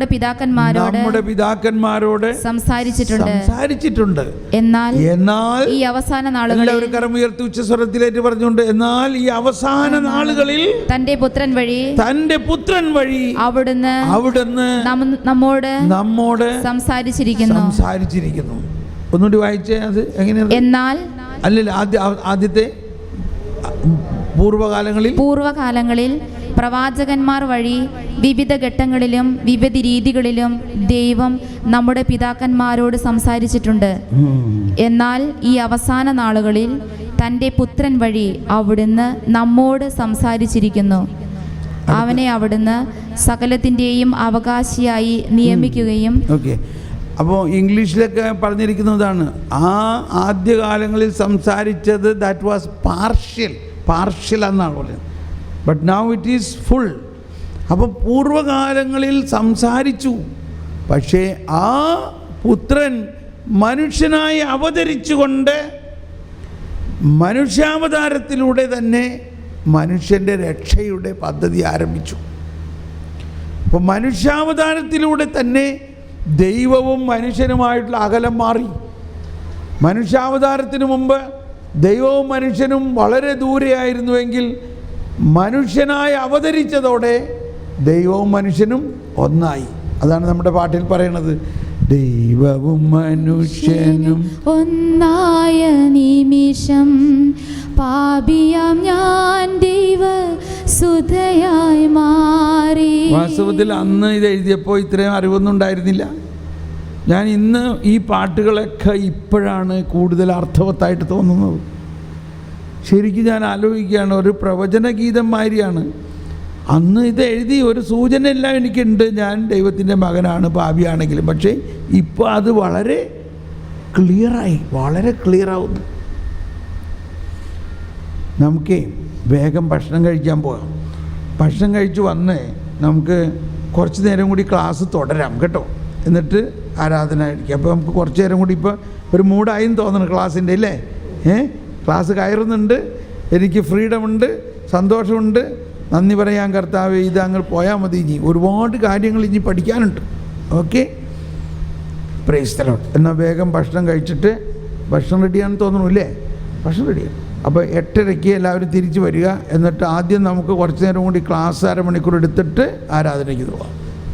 നമ്മുടെ പിതാക്കന്മാരോട് സംസാരിച്ചിട്ടുണ്ട്. എന്നാൽ ഈ അവസാന നാളുകളിൽ, എല്ലാവരും കരമുയർത്തി ഉച്ചസ്വരത്തിലേക്ക് പറഞ്ഞുകൊണ്ട്, എന്നാൽ ഈ അവസാന നാളുകളിൽ തന്റെ പുത്രൻ വഴി അവിടുന്ന് നമ്മോട് സംസാരിച്ചിരിക്കുന്നു. ഒന്നുകൂടി വായിച്ചേ, അത് എങ്ങനെയാണ്? എന്നാൽ അല്ലല്ല, ആദ്യത്തെ പൂർവകാലങ്ങളിൽ പ്രവാചകന്മാർ വഴി വിവിധ ഘട്ടങ്ങളിലും വിവിധ രീതികളിലും ദൈവം നമ്മുടെ പിതാക്കന്മാരോട് സംസാരിച്ചിട്ടുണ്ട്. എന്നാൽ ഈ അവസാന നാളുകളിൽ തൻ്റെ പുത്രൻ വഴി അവിടുന്ന് നമ്മോട് സംസാരിച്ചിരിക്കുന്നു. അവനെ അവിടുന്ന് സകലത്തിൻ്റെയും അവകാശിയായി നിയമിക്കുകയും. അപ്പോൾ ഇംഗ്ലീഷിലൊക്കെ പറഞ്ഞിരിക്കുന്നതാണ്, ആ ആദ്യകാലങ്ങളിൽ സംസാരിച്ചത് ദാറ്റ് വാസ് പാർഷ്യൽ എന്നാണ് പറയുന്നത്. But now it is full. അപ്പോൾ പൂർവകാലങ്ങളിൽ സംസാരിച്ചു, പക്ഷേ ആ പുത്രൻ മനുഷ്യനായി അവതരിച്ചുകൊണ്ട് മനുഷ്യാവതാരത്തിലൂടെ തന്നെ മനുഷ്യൻ്റെ രക്ഷയുടെ പദ്ധതി ആരംഭിച്ചു. അപ്പോൾ മനുഷ്യാവതാരത്തിലൂടെ തന്നെ ദൈവവും മനുഷ്യനുമായിട്ടുള്ള അകലം മാറി. മനുഷ്യാവതാരത്തിന് മുമ്പ് ദൈവവും മനുഷ്യനും വളരെ ദൂരെയായിരുന്നുവെങ്കിൽ മനുഷ്യനായി അവതരിച്ചതോടെ ദൈവവും മനുഷ്യനും ഒന്നായി. അതാണ് നമ്മുടെ പാട്ടിൽ പറയുന്നത്, ദൈവവും മനുഷ്യനും ഒന്നായ നിമിഷം പാപിയാം ഞാൻ ദൈവ സുധയായി മാറി. വാസ്തവത്തിൽ അന്ന് ഇത് എഴുതിയപ്പോൾ ഇത്രയും അറിവൊന്നും ഉണ്ടായിരുന്നില്ല. ഞാൻ ഇന്ന് ഈ പാട്ടുകളൊക്കെ ഇപ്പോഴാണ് കൂടുതൽ അർത്ഥവത്തായിട്ട് തോന്നുന്നത്. ശരിക്കും ഞാൻ ആലോചിക്കുകയാണ്, ഒരു പ്രവചനഗീതം മാതിരിയാണ്. അന്ന് ഇത് എഴുതി ഒരു സൂചന എല്ലാം എനിക്കുണ്ട്, ഞാൻ ദൈവത്തിൻ്റെ മകനാണ് പാപിയാണെങ്കിലും. പക്ഷേ ഇപ്പോൾ അത് വളരെ ക്ലിയറാവുന്നു. നമുക്ക് വേഗം ഭക്ഷണം കഴിക്കാൻ പോകാം. ഭക്ഷണം കഴിച്ച് വന്ന് നമുക്ക് കുറച്ച് നേരം കൂടി ക്ലാസ് തുടരാം കേട്ടോ. എന്നിട്ട് ആരാധന കഴിക്കാം. അപ്പോൾ നമുക്ക് കുറച്ച് നേരം കൂടി, ഇപ്പോൾ ഒരു മൂഡായെന്ന് തോന്നണം ക്ലാസ്സിൻ്റെ, അല്ലേ? ക്ലാസ് കയറുന്നുണ്ട്, എനിക്ക് ഫ്രീഡമുണ്ട്, സന്തോഷമുണ്ട്. നന്ദി പറയാൻ കർത്താവേ, ഇത് അങ്ങ് പോയാൽ മതി. ഇനി ഒരുപാട് കാര്യങ്ങൾ ഇനി പഠിക്കാനുണ്ട്. Okay, praise the Lord. എന്നാൽ വേഗം ഭക്ഷണം കഴിച്ചിട്ട്, ഭക്ഷണം റെഡിയാണെന്ന് തോന്നണു അല്ലേ? ഭക്ഷണം റെഡിയാണ്. അപ്പോൾ 8:30 എല്ലാവരും തിരിച്ച് വരിക. എന്നിട്ട് ആദ്യം നമുക്ക് കുറച്ച് നേരം കൂടി ക്ലാസ് 1/2 മണിക്കൂർ എടുത്തിട്ട് ആരാധനയ്ക്ക് പോവാം.